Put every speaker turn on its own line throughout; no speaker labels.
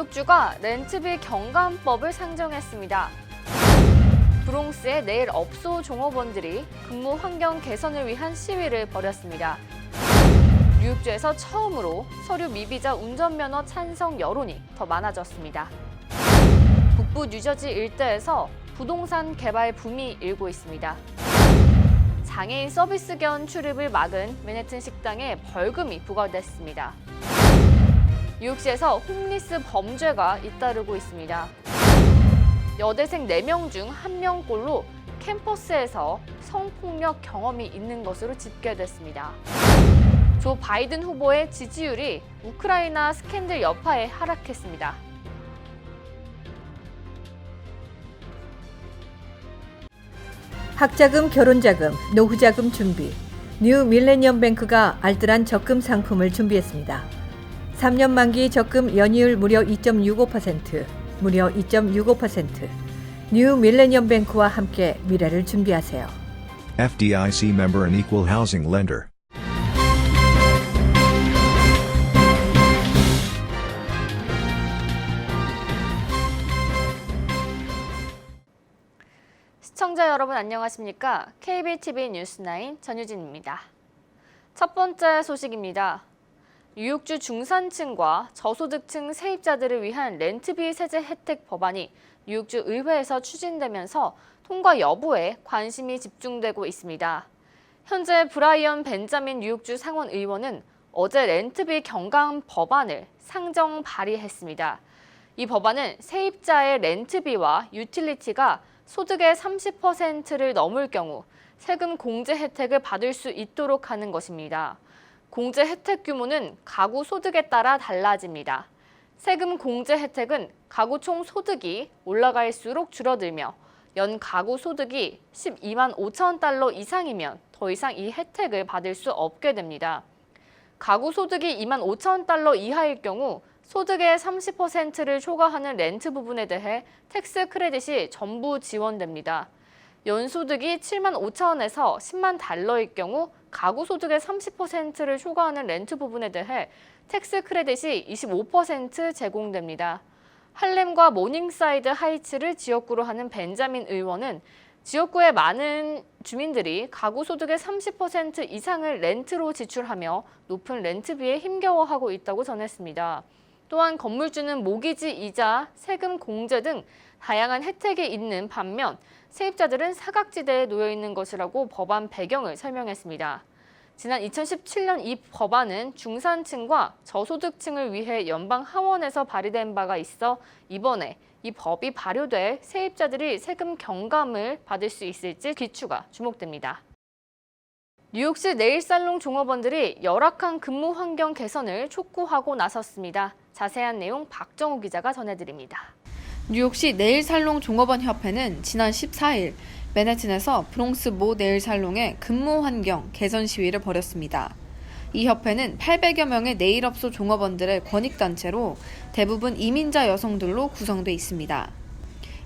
뉴욕주가 렌트비 경감법을 상정했습니다. 브롱스의 네일 업소 종업원들이 근무 환경 개선을 위한 시위를 벌였습니다. 뉴욕주에서 처음으로 서류 미비자 운전면허 찬성 여론이 더 많아졌습니다. 북부 뉴저지 일대에서 부동산 개발 붐이 일고 있습니다. 장애인 서비스견 출입을 막은 맨해튼 식당에 벌금이 부과됐습니다. 뉴욕시에서 홈리스 범죄가 잇따르고 있습니다. 여대생 4명 중 1명꼴로 캠퍼스에서 성폭력 경험이 있는 것으로 집계됐습니다. 조 바이든 후보의 지지율이 우크라이나 스캔들 여파에 하락했습니다.
학자금, 결혼자금, 노후자금 준비. 뉴 밀레니엄 뱅크가 알뜰한 적금 상품을 준비했습니다. 3년 만기 적금 연이율 무려 2.65%, 무려 2.65%. 뉴 밀레니엄 뱅크와 함께 미래를 준비하세요.
FDIC member and equal housing lender.
시청자 여러분 안녕하십니까? KBTV 뉴스9 전유진입니다. 첫 번째 소식입니다. 뉴욕주 중산층과 저소득층 세입자들을 위한 렌트비 세제 혜택 법안이 뉴욕주 의회에서 추진되면서 통과 여부에 관심이 집중되고 있습니다. 현재 브라이언 벤자민 뉴욕주 상원 의원은 어제 렌트비 경감 법안을 상정 발의했습니다. 이 법안은 세입자의 렌트비와 유틸리티가 소득의 30%를 넘을 경우 세금 공제 혜택을 받을 수 있도록 하는 것입니다. 공제 혜택 규모는 가구 소득에 따라 달라집니다. 세금 공제 혜택은 가구 총 소득이 올라갈수록 줄어들며 연 가구 소득이 12만 5천 달러 이상이면 더 이상 이 혜택을 받을 수 없게 됩니다. 가구 소득이 2만 5천 달러 이하일 경우 소득의 30%를 초과하는 렌트 부분에 대해 텍스 크레딧이 전부 지원됩니다. 연소득이 7만 5천에서 10만 달러일 경우 가구 소득의 30%를 초과하는 렌트 부분에 대해 텍스 크레딧이 25% 제공됩니다. 할렘과 모닝사이드 하이츠를 지역구로 하는 벤자민 의원은 지역구의 많은 주민들이 가구 소득의 30% 이상을 렌트로 지출하며 높은 렌트비에 힘겨워하고 있다고 전했습니다. 또한 건물주는 모기지 이자, 세금 공제 등 다양한 혜택이 있는 반면 세입자들은 사각지대에 놓여 있는 것이라고 법안 배경을 설명했습니다. 지난 2017년 이 법안은 중산층과 저소득층을 위해 연방 하원에서 발의된 바가 있어 이번에 이 법이 발효돼 세입자들이 세금 경감을 받을 수 있을지 귀추가 주목됩니다. 뉴욕시 네일살롱 종업원들이 열악한 근무 환경 개선을 촉구하고 나섰습니다. 자세한 내용 박정우 기자가 전해드립니다.
뉴욕시 네일살롱 종업원 협회는 지난 14일 맨해튼에서 브롱스 모 네일살롱의 근무 환경 개선 시위를 벌였습니다. 이 협회는 800여 명의 네일업소 종업원들의 권익단체로 대부분 이민자 여성들로 구성돼 있습니다.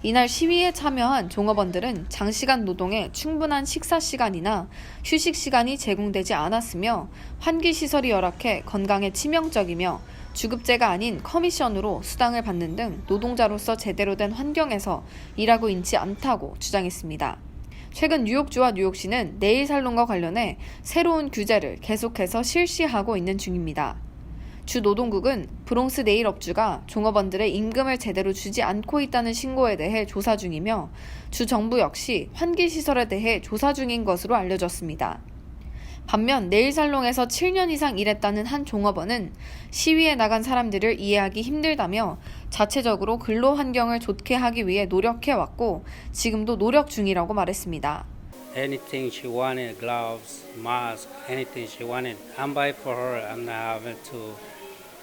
이날 시위에 참여한 종업원들은 장시간 노동에 충분한 식사 시간이나 휴식 시간이 제공되지 않았으며 환기시설이 열악해 건강에 치명적이며 주급제가 아닌 커미션으로 수당을 받는 등 노동자로서 제대로 된 환경에서 일하고 있지 않다고 주장했습니다. 최근 뉴욕주와 뉴욕시는 네일살롱과 관련해 새로운 규제를 계속해서 실시하고 있는 중입니다. 주 노동국은 브롱스 네일업주가 종업원들의 임금을 제대로 주지 않고 있다는 신고에 대해 조사 중이며 주 정부 역시 환기시설에 대해 조사 중인 것으로 알려졌습니다. 반면 네일살롱에서 7년 이상 일했다는 한 종업원은 시위에 나간 사람들을 이해하기 힘들다며 자체적으로 근로 환경을 좋게 하기 위해 노력해왔고 지금도 노력 중이라고 말했습니다.
Anything she wanted, gloves, mask, anything she wanted, I'm buy for her. I'm not having to.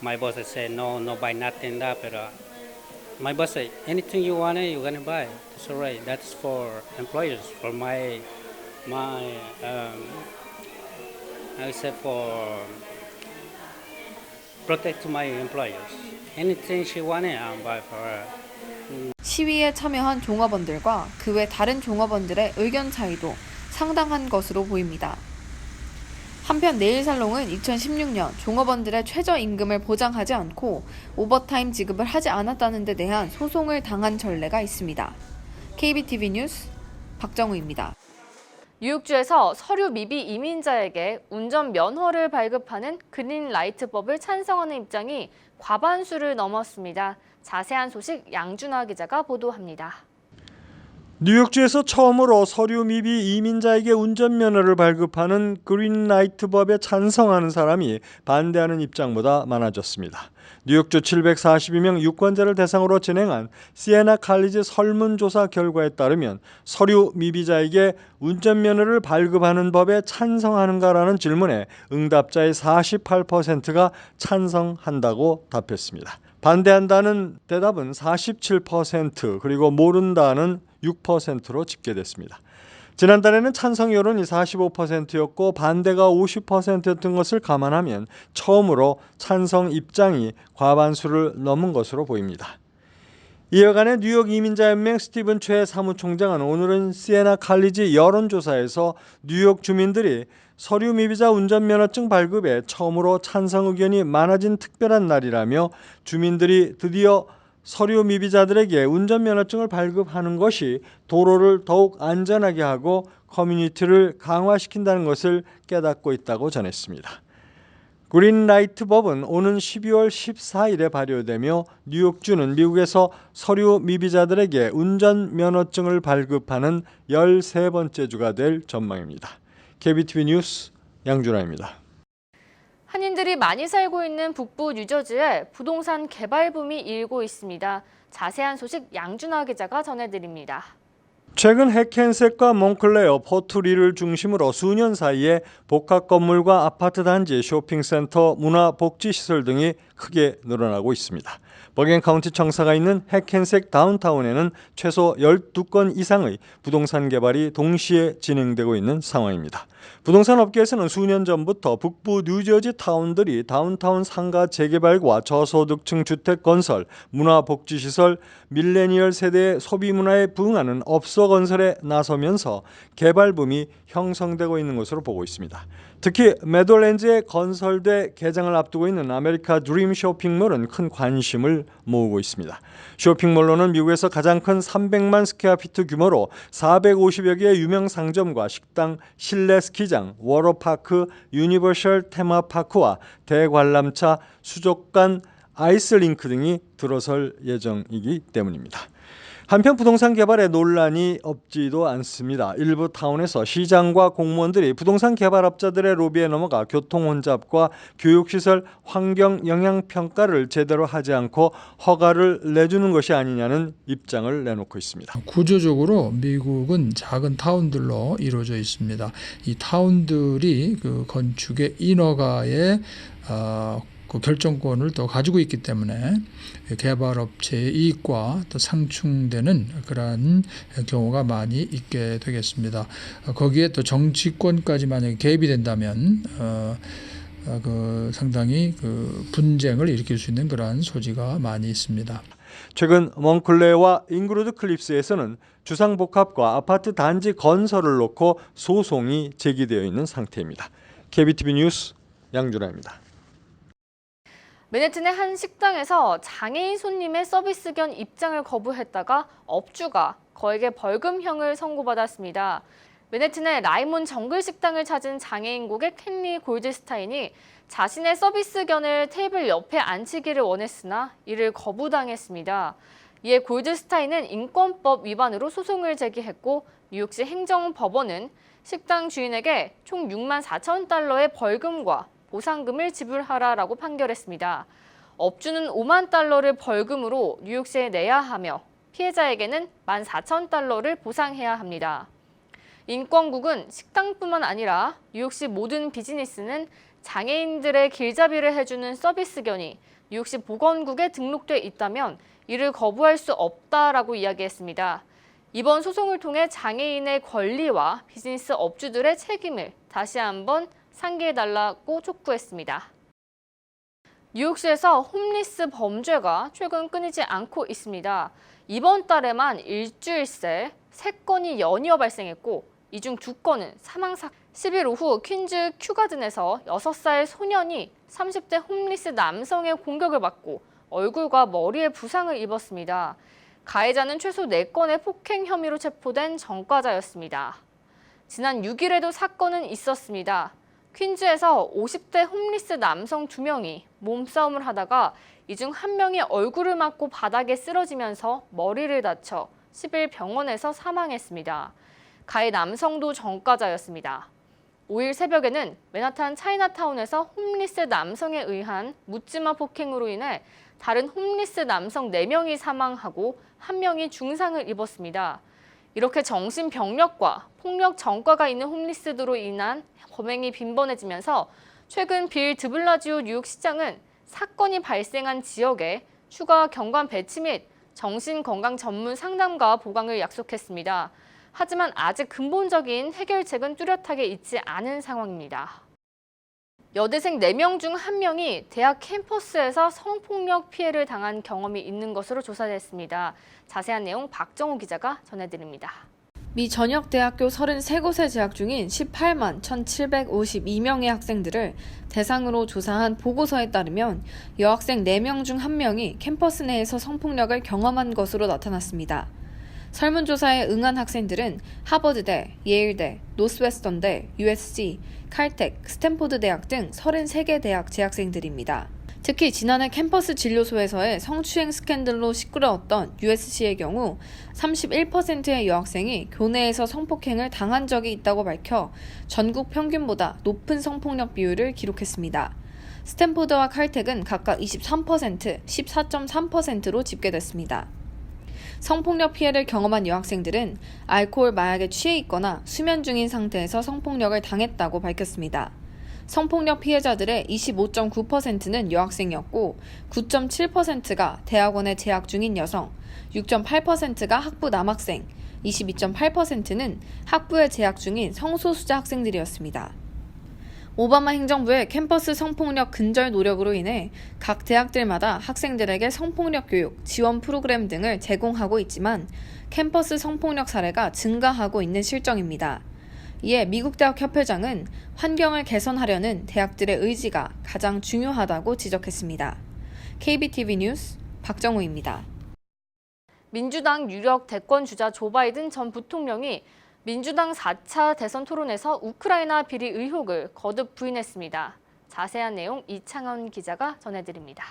My boss said no, no buy nothing that, but my boss said anything you wanted, you're gonna buy. That's alright. That's for employers. For my I said for protect my employers. Anything she wanted, I'm buy for her.
시위에 참여한 종업원들과 그 외 다른 종업원들의 의견 차이도 상당한 것으로 보입니다. 한편 네일살롱은 2016년 종업원들의 최저임금을 보장하지 않고 오버타임 지급을 하지 않았다는 데 대한 소송을 당한 전례가 있습니다. KBTV 뉴스 박정우입니다.
뉴욕주에서 서류 미비 이민자에게 운전 면허를 발급하는 그린라이트법을 찬성하는 입장이 과반수를 넘었습니다. 자세한 소식 양준하 기자가 보도합니다.
뉴욕주에서 처음으로 서류 미비 이민자에게 운전면허를 발급하는 그린라이트법에 찬성하는 사람이 반대하는 입장보다 많아졌습니다. 뉴욕주 742명 유권자를 대상으로 진행한 시에나 칼리지 설문조사 결과에 따르면 서류 미비자에게 운전면허를 발급하는 법에 찬성하는가라는 질문에 응답자의 48%가 찬성한다고 답했습니다. 반대한다는 대답은 47% 그리고 모른다는 6%로 집계됐습니다. 지난달에는 찬성 여론이 45%였고 반대가 50%였던 것을 감안하면 처음으로 찬성 입장이 과반수를 넘은 것으로 보입니다. 이에 관해 뉴욕 이민자연맹 스티븐 최 사무총장은 오늘은 시에나 칼리지 여론조사에서 뉴욕 주민들이 서류 미비자 운전면허증 발급에 처음으로 찬성 의견이 많아진 특별한 날이라며 주민들이 드디어 서류 미비자들에게 운전면허증을 발급하는 것이 도로를 더욱 안전하게 하고 커뮤니티를 강화시킨다는 것을 깨닫고 있다고 전했습니다. 그린라이트 법은 오는 12월 14일에 발효되며 뉴욕주는 미국에서 서류 미비자들에게 운전면허증을 발급하는 13번째 주가 될 전망입니다. KBTV 뉴스 양준하입니다.
한인들이 많이 살고 있는 북부 뉴저지에 부동산 개발 붐이 일고 있습니다. 자세한 소식 양준하 기자가 전해드립니다.
최근 해켄색과 몽클레어, 포트리를 중심으로 수년 사이에 복합 건물과 아파트 단지, 쇼핑센터, 문화복지시설 등이 크게 늘어나고 있습니다. 버겐 카운티 청사가 있는 해켄색 다운타운에는 최소 12건 이상의 부동산 개발이 동시에 진행되고 있는 상황입니다. 부동산 업계에서는 수년 전부터 북부 뉴저지 타운들이 다운타운 상가 재개발과 저소득층 주택 건설, 문화복지시설, 밀레니얼 세대의 소비 문화에 부응하는 업소 건설에 나서면서 개발 붐이 형성되고 있는 것으로 보고 있습니다. 특히 메돌랜드에 건설돼 개장을 앞두고 있는 아메리카 드림 쇼핑몰은 큰 관심을 모으고 있습니다. 쇼핑몰로는 미국에서 가장 큰 300만 스퀘어피트 규모로 450여 개의 유명 상점과 식당, 실내 스키장, 워터파크, 유니버셜 테마파크와 대관람차, 수족관, 아이스링크 등이 들어설 예정이기 때문입니다. 한편 부동산 개발에 논란이 없지도 않습니다. 일부 타운에서 시장과 공무원들이 부동산 개발업자들의 로비에 넘어가 교통 혼잡과 교육시설 환경 영향 평가를 제대로 하지 않고 허가를 내주는 것이 아니냐는 입장을 내놓고 있습니다.
구조적으로 미국은 작은 타운들로 이루어져 있습니다. 이 타운들이 그 건축의 인허가에 그 결정권을 또 가지고 있기 때문에 개발업체의 이익과 또 상충되는 그러한 경우가 많이 있게 되겠습니다. 거기에 또 정치권까지 만약에 개입이 된다면 상당히 분쟁을 일으킬 수 있는 그러한 소지가 많이 있습니다.
최근 몽클레어와 잉그루드 클립스에서는 주상복합과 아파트 단지 건설을 놓고 소송이 제기되어 있는 상태입니다. KBTV 뉴스 양준하입니다.
맨해튼의 한 식당에서 장애인 손님의 서비스 견 입장을 거부했다가 업주가 거액의 벌금형을 선고받았습니다. 맨해튼의 라이몬 정글 식당을 찾은 장애인 고객 켄리 골드스타인이 자신의 서비스 견을 테이블 옆에 앉히기를 원했으나 이를 거부당했습니다. 이에 골드스타인은 인권법 위반으로 소송을 제기했고 뉴욕시 행정법원은 식당 주인에게 총 6만 4천 달러의 벌금과 보상금을 지불하라라고 판결했습니다. 업주는 5만 달러를 벌금으로 뉴욕시에 내야 하며 피해자에게는 1만 4천 달러를 보상해야 합니다. 인권국은 식당뿐만 아니라 뉴욕시 모든 비즈니스는 장애인들의 길잡이를 해주는 서비스견이 뉴욕시 보건국에 등록돼 있다면 이를 거부할 수 없다라고 이야기했습니다. 이번 소송을 통해 장애인의 권리와 비즈니스 업주들의 책임을 다시 한번 상기해달라고 촉구했습니다. 뉴욕시에서 홈리스 범죄가 최근 끊이지 않고 있습니다. 이번 달에만 일주일 새 3건이 연이어 발생했고 이 중 2건은 사망 사건. 10일 오후 퀸즈 큐가든에서 6살 소년이 30대 홈리스 남성의 공격을 받고 얼굴과 머리에 부상을 입었습니다. 가해자는 최소 4건의 폭행 혐의로 체포된 전과자였습니다. 지난 6일에도 사건은 있었습니다. 퀸즈에서 50대 홈리스 남성 2명이 몸싸움을 하다가 이 중 1명이 얼굴을 맞고 바닥에 쓰러지면서 머리를 다쳐 10일 병원에서 사망했습니다. 가해 남성도 전과자였습니다. 5일 새벽에는 맨하탄 차이나타운에서 홈리스 남성에 의한 묻지마 폭행으로 인해 다른 홈리스 남성 4명이 사망하고 1명이 중상을 입었습니다. 이렇게 정신병력과 폭력 전과가 있는 홈리스들로 인한 범행이 빈번해지면서 최근 빌 드블라지오 뉴욕 시장은 사건이 발생한 지역에 추가 경관 배치 및 정신건강 전문 상담과 보강을 약속했습니다. 하지만 아직 근본적인 해결책은 뚜렷하게 있지 않은 상황입니다. 여대생 4명 중 1명이 대학 캠퍼스에서 성폭력 피해를 당한 경험이 있는 것으로 조사됐습니다. 자세한 내용 박정우 기자가 전해드립니다.
미 전역대학교 33곳에 재학 중인 18만 1,752명의 학생들을 대상으로 조사한 보고서에 따르면 여학생 4명 중 1명이 캠퍼스 내에서 성폭력을 경험한 것으로 나타났습니다. 설문조사에 응한 학생들은 하버드대, 예일대, 노스웨스턴대, USC, 칼텍, 스탠포드 대학 등 33개 대학 재학생들입니다. 특히 지난해 캠퍼스 진료소에서의 성추행 스캔들로 시끄러웠던 USC의 경우 31%의 여학생이 교내에서 성폭행을 당한 적이 있다고 밝혀 전국 평균보다 높은 성폭력 비율을 기록했습니다. 스탠포드와 칼텍은 각각 23%, 14.3%로 집계됐습니다. 성폭력 피해를 경험한 여학생들은 알코올, 마약에 취해 있거나 수면 중인 상태에서 성폭력을 당했다고 밝혔습니다. 성폭력 피해자들의 25.9%는 여학생이었고 9.7%가 대학원에 재학 중인 여성, 6.8%가 학부 남학생, 22.8%는 학부에 재학 중인 성소수자 학생들이었습니다. 오바마 행정부의 캠퍼스 성폭력 근절 노력으로 인해 각 대학들마다 학생들에게 성폭력 교육, 지원 프로그램 등을 제공하고 있지만 캠퍼스 성폭력 사례가 증가하고 있는 실정입니다. 이에 미국 대학 협회장은 환경을 개선하려는 대학들의 의지가 가장 중요하다고 지적했습니다. KBTV 뉴스 박정우입니다.
민주당 유력 대권 주자 조 바이든 전 부통령이 민주당 4차 대선 토론에서 우크라이나 비리 의혹을 거듭 부인했습니다. 자세한 내용 이창원 기자가 전해드립니다.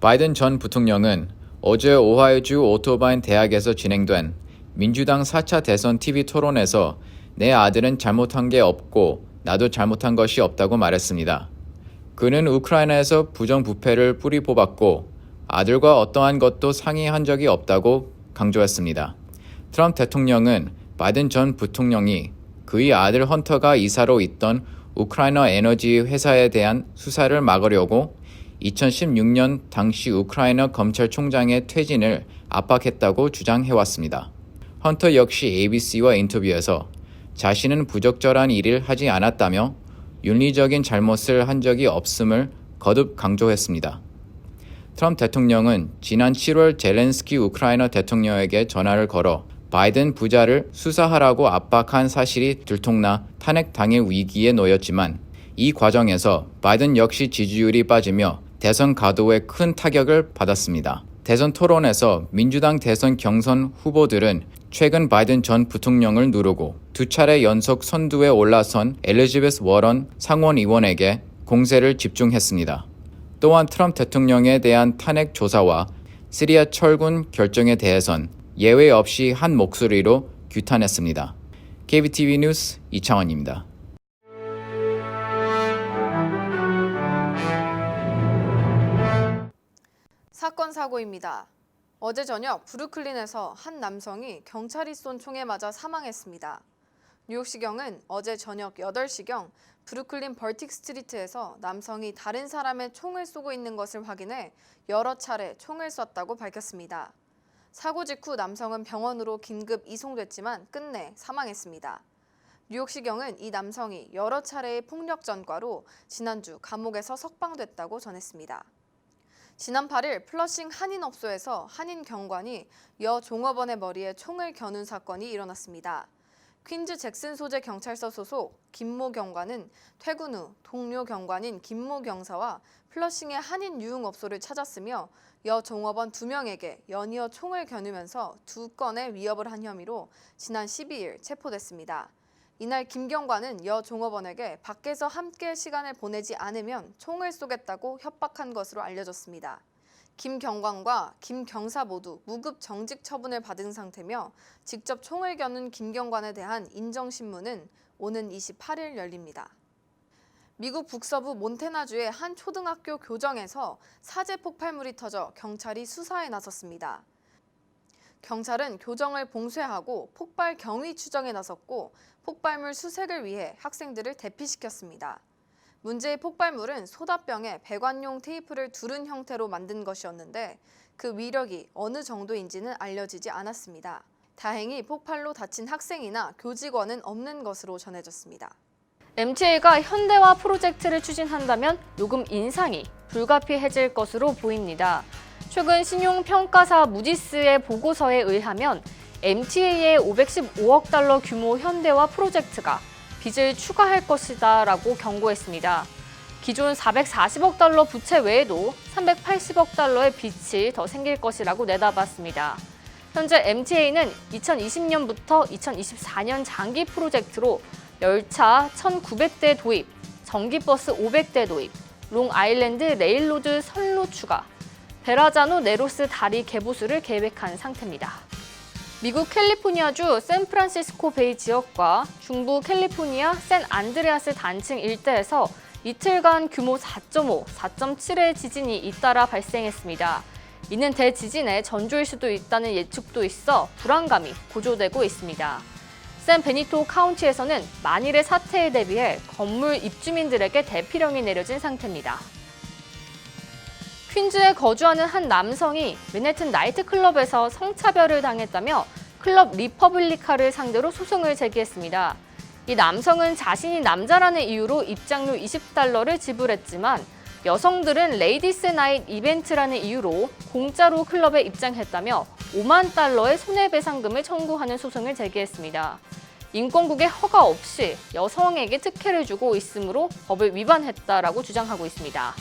바이든 전 부통령은 어제 오하이오주 오토바인 대학에서 진행된 민주당 4차 대선 TV 토론에서 내 아들은 잘못한 게 없고 나도 잘못한 것이 없다고 말했습니다. 그는 우크라이나에서 부정부패를 뿌리 뽑았고 아들과 어떠한 것도 상의한 적이 없다고 강조했습니다. 트럼프 대통령은 바이든 전 부통령이 그의 아들 헌터가 이사로 있던 우크라이나 에너지 회사에 대한 수사를 막으려고 2016년 당시 우크라이나 검찰총장의 퇴진을 압박했다고 주장해왔습니다. 헌터 역시 ABC와 인터뷰에서 자신은 부적절한 일을 하지 않았다며 윤리적인 잘못을 한 적이 없음을 거듭 강조했습니다. 트럼프 대통령은 지난 7월 젤렌스키 우크라이나 대통령에게 전화를 걸어 바이든 부자를 수사하라고 압박한 사실이 들통나 탄핵당일 위기에 놓였지만 이 과정에서 바이든 역시 지지율이 빠지며 대선 가도에 큰 타격을 받았습니다. 대선 토론에서 민주당 대선 경선 후보들은 최근 바이든 전 부통령을 누르고 2차례 연속 선두에 올라선 엘리자베스 워런 상원의원에게 공세를 집중했습니다. 또한 트럼프 대통령에 대한 탄핵 조사와 시리아 철군 결정에 대해선 예외 없이 한 목소리로 규탄했습니다. KBTV 뉴스 이창원입니다.
사건 사고입니다. 어제 저녁 브루클린에서 한 남성이 경찰이 쏜 총에 맞아 사망했습니다. 뉴욕시경은 어제 저녁 8시경 브루클린 벌틱 스트리트에서 남성이 다른 사람의 총을 쏘고 있는 것을 확인해 여러 차례 총을 쐈다고 밝혔습니다. 사고 직후 남성은 병원으로 긴급 이송됐지만 끝내 사망했습니다. 뉴욕시경은 이 남성이 여러 차례의 폭력 전과로 지난주 감옥에서 석방됐다고 전했습니다. 지난 8일 플러싱 한인업소에서 한인 경관이 여 종업원의 머리에 총을 겨눈 사건이 일어났습니다. 퀸즈 잭슨 소재 경찰서 소속 김모 경관은 퇴근 후 동료 경관인 김모 경사와 플러싱의 한인 유흥업소를 찾았으며 여 종업원 2명에게 연이어 총을 겨누면서 2건의 위협을 한 혐의로 지난 12일 체포됐습니다. 이날 김 경관은 여 종업원에게 밖에서 함께 시간을 보내지 않으면 총을 쏘겠다고 협박한 것으로 알려졌습니다. 김 경관과 김 경사 모두 무급 정직 처분을 받은 상태며 직접 총을 겨눈 김 경관에 대한 인정신문은 오는 28일 열립니다. 미국 북서부 몬태나주의 한 초등학교 교정에서 사제 폭발물이 터져 경찰이 수사에 나섰습니다. 경찰은 교정을 봉쇄하고 폭발 경위 추정에 나섰고 폭발물 수색을 위해 학생들을 대피시켰습니다. 문제의 폭발물은 소다병에 배관용 테이프를 두른 형태로 만든 것이었는데 그 위력이 어느 정도인지는 알려지지 않았습니다. 다행히 폭발로 다친 학생이나 교직원은 없는 것으로 전해졌습니다.
MTA가 현대화 프로젝트를 추진한다면 요금 인상이 불가피해질 것으로 보입니다. 최근 신용평가사 무디스의 보고서에 의하면 MTA의 515억 달러 규모 현대화 프로젝트가 빚을 추가할 것이다 라고 경고했습니다. 기존 440억 달러 부채 외에도 380억 달러의 빚이 더 생길 것이라고 내다봤습니다. 현재 MTA는 2020년부터 2024년 장기 프로젝트로 열차 1,900대 도입, 전기버스 500대 도입, 롱아일랜드 레일로드 선로 추가, 베라자노 네로스 다리 개보수를 계획한 상태입니다. 미국 캘리포니아주 샌프란시스코 베이 지역과 중부 캘리포니아 샌안드레아스 단층 일대에서 이틀간 규모 4.5, 4.7의 지진이 잇따라 발생했습니다. 이는 대지진의 전조일 수도 있다는 예측도 있어 불안감이 고조되고 있습니다. 샌베니토 카운티에서는 만일의 사태에 대비해 건물 입주민들에게 대피령이 내려진 상태입니다. 퀸즈에 거주하는 한 남성이 맨해튼 나이트클럽에서 성차별을 당했다며 클럽 리퍼블리카를 상대로 소송을 제기했습니다. 이 남성은 자신이 남자라는 이유로 입장료 20달러를 지불했지만 여성들은 레이디스 나잇 이벤트라는 이유로 공짜로 클럽에 입장했다며 5만 달러의 손해배상금을 청구하는 소송을 제기했습니다. 인권국의 허가 없이 여성에게 특혜를 주고 있으므로 법을 위반했다라고 주장하고 있습니다.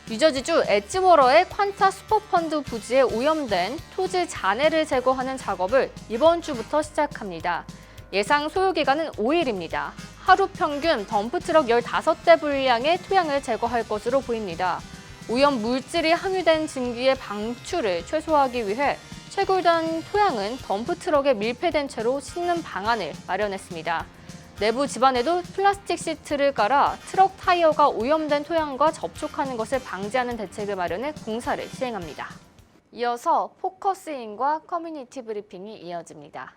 뉴저지주 엣지워러의 퀀타 슈퍼펀드 부지에 오염된 토지 잔해를 제거하는 작업을 이번 주부터 시작합니다. 예상 소요기간은 5일입니다. 하루 평균 덤프트럭 15대 분량의 토양을 제거할 것으로 보입니다. 오염 물질이 함유된 증기의 방출을 최소화하기 위해 채굴된 토양은 덤프트럭에 밀폐된 채로 싣는 방안을 마련했습니다. 내부 집안에도 플라스틱 시트를 깔아 트럭 타이어가 오염된 토양과 접촉하는 것을 방지하는 대책을 마련해 공사를 시행합니다. 이어서 포커스인과 커뮤니티 브리핑이 이어집니다.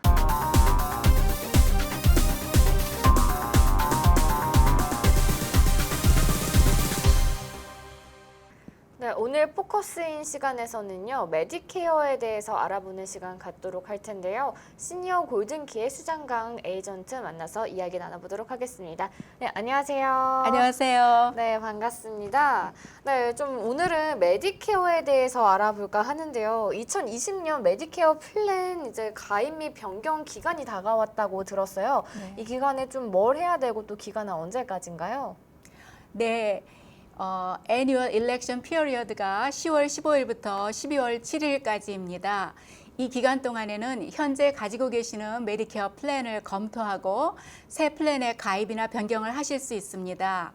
네, 오늘 포커스인 시간에서는요, 메디케어에 대해서 알아보는 시간 갖도록 할 텐데요. 시니어 골든키의 수장강 에이전트 만나서 이야기 나눠보도록 하겠습니다. 네, 안녕하세요.
안녕하세요.
네, 반갑습니다. 네, 좀 오늘은 메디케어에 대해서 알아볼까 하는데요. 2020년 메디케어 플랜 이제 가입 및 변경 기간이 다가왔다고 들었어요.
네.
이 기간에 좀 뭘 해야 되고 또 기간은 언제까지인가요?
네. Annual Election Period가 10월 15일부터 12월 7일까지입니다. 이 기간 동안에는 현재 가지고 계시는 메디케어 플랜을 검토하고 새 플랜에 가입이나 변경을 하실 수 있습니다.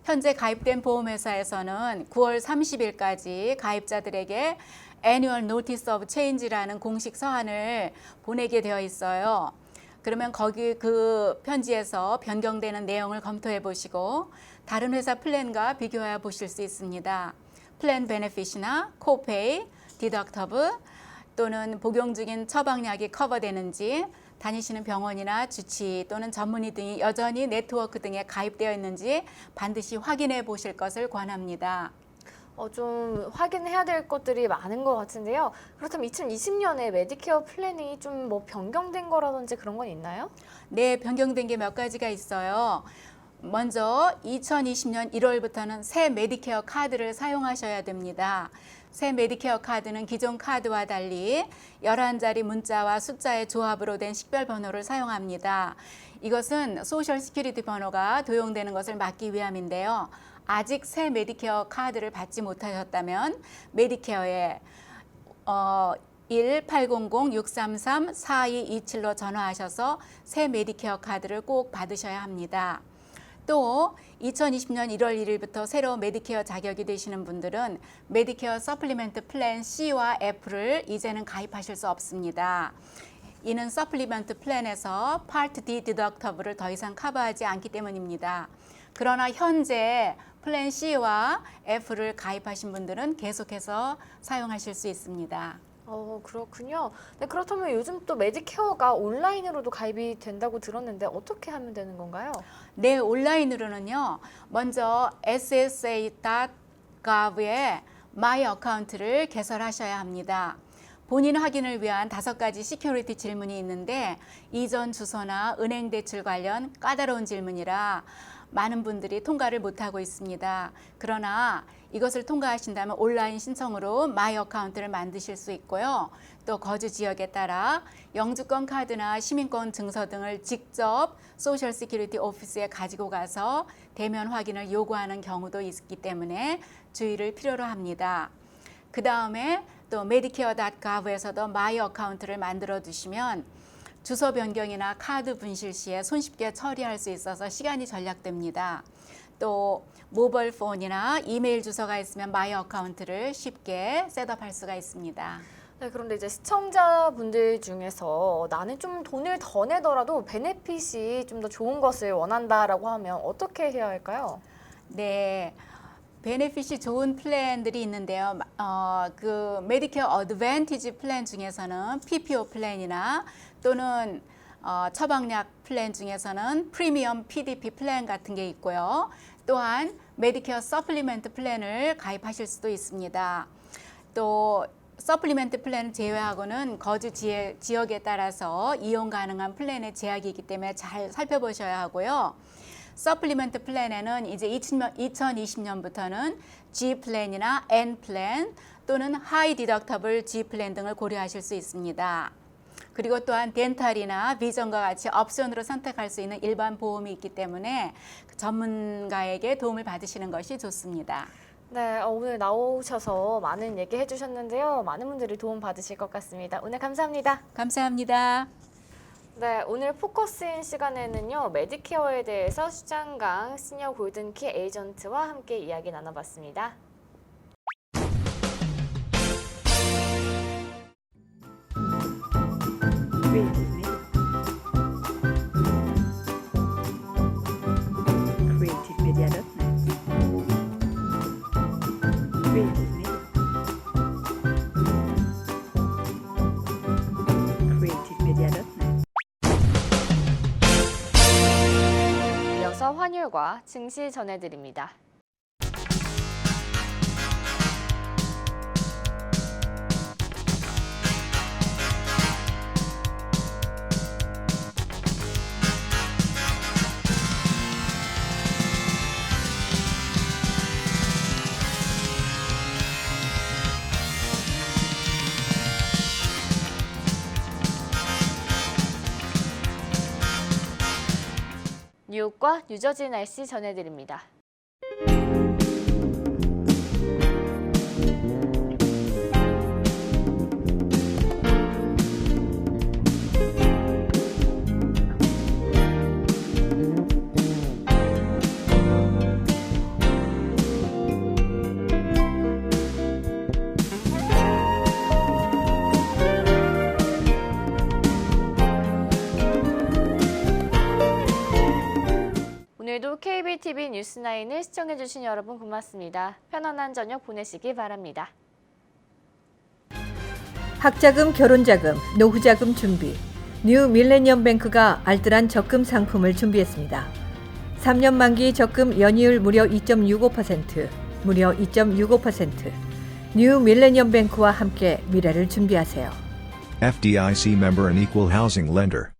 현재 가입된 보험회사에서는 9월 30일까지 가입자들에게 Annual Notice of Change라는 공식 서한을 보내게 되어 있어요. 그러면 거기 그 편지에서 변경되는 내용을 검토해 보시고 다른 회사 플랜과 비교해 보실 수 있습니다. 플랜 베네핏이나 코페이, 디덕터블 또는 복용 중인 처방약이 커버되는지, 다니시는 병원이나 주치 또는 전문의 등이 여전히 네트워크 등에 가입되어 있는지 반드시 확인해 보실 것을 권합니다.
좀 확인해야 될 것들이 많은 것 같은데요. 그렇다면 2020년에 메디케어 플랜이 좀 뭐 변경된 거라든지 그런 건 있나요?
네, 변경된 게 몇 가지가 있어요. 먼저 2020년 1월부터는 새 메디케어 카드를 사용하셔야 됩니다. 새 메디케어 카드는 기존 카드와 달리 11자리 문자와 숫자의 조합으로 된 식별번호를 사용합니다. 이것은 소셜 시큐리티 번호가 도용되는 것을 막기 위함인데요. 아직 새 메디케어 카드를 받지 못하셨다면 메디케어에 1-800-633-4227로 전화하셔서 새 메디케어 카드를 꼭 받으셔야 합니다. 또 2020년 1월 1일부터 새로 메디케어 자격이 되시는 분들은 메디케어 서플리멘트 플랜 C와 F를 이제는 가입하실 수 없습니다. 이는 서플리멘트 플랜에서 파트 D 디덕터블을 더 이상 커버하지 않기 때문입니다. 그러나 현재 플랜 C와 F를 가입하신 분들은 계속해서 사용하실 수 있습니다.
그렇군요. 네, 그렇다면 요즘 또 메디케어가 온라인으로도 가입이 된다고 들었는데 어떻게 하면 되는 건가요?
네, 온라인으로는요. 먼저 ssa.gov에 마이 어카운트를 개설하셔야 합니다. 본인 확인을 위한 5가지 시큐리티 질문이 있는데 이전 주소나 은행 대출 관련 까다로운 질문이라 많은 분들이 통과를 못하고 있습니다. 그러나 이것을 통과하신다면 온라인 신청으로 마이 어카운트를 만드실 수 있고요. 또 거주 지역에 따라 영주권 카드나 시민권 증서 등을 직접 소셜 시큐리티 오피스에 가지고 가서 대면 확인을 요구하는 경우도 있기 때문에 주의를 필요로 합니다. 그 다음에 또 medicare.gov에서도 마이 어카운트를 만들어 두시면 주소 변경이나 카드 분실 시에 손쉽게 처리할 수 있어서 시간이 절약됩니다. 또 모바일 폰이나 이메일 주소가 있으면 마이 어카운트를 쉽게 셋업할 수가 있습니다.
네, 그런데 이제 시청자분들 중에서 나는 좀 돈을 더 내더라도 베네핏이 좀 더 좋은 것을 원한다라고 하면 어떻게 해야 할까요?
네. 베네핏이 좋은 플랜들이 있는데요. 그 메디케어 어드밴티지 플랜 중에서는 PPO 플랜이나 또는 처방약 플랜 중에서는 프리미엄 PDP 플랜 같은 게 있고요. 또한 메디케어 서플리멘트 플랜을 가입하실 수도 있습니다. 또 서플리멘트 플랜을 제외하고는 거주 지역에 따라서 이용 가능한 플랜의 제약이 있기 때문에 잘 살펴보셔야 하고요. 서플리멘트 플랜에는 이제 2020년부터는 G 플랜이나 N 플랜 또는 하이 디덕터블 G 플랜 등을 고려하실 수 있습니다. 그리고 또한 덴탈이나 비전과 같이 옵션으로 선택할 수 있는 일반 보험이 있기 때문에 전문가에게 도움을 받으시는 것이 좋습니다.
네, 오늘 나오셔서 많은 얘기 해주셨는데요. 많은 분들이 도움 받으실 것 같습니다. 오늘 감사합니다.
감사합니다.
네, 오늘 포커스인 시간에는요, 메디케어에 대해서 수장강 시니어 골든키 에이전트와 함께 이야기 나눠봤습니다. 이어서 환율과 증시 전해드립니다. 뉴욕과 뉴저지 날씨 전해드립니다. 오늘도 KBTV 뉴스9을 시청해주신 여러분 고맙습니다. 편안한 저녁 보내시기 바랍니다.
학자금, 결혼자금, 노후자금 준비. 뉴 밀레니엄 뱅크가 알뜰한 적금 상품을 준비했습니다. 3년 만기 적금 연이율 무려 2.65%, 무려 2.65%. 뉴 밀레니엄 뱅크와 함께 미래를 준비하세요.
FDIC member and equal housing lender.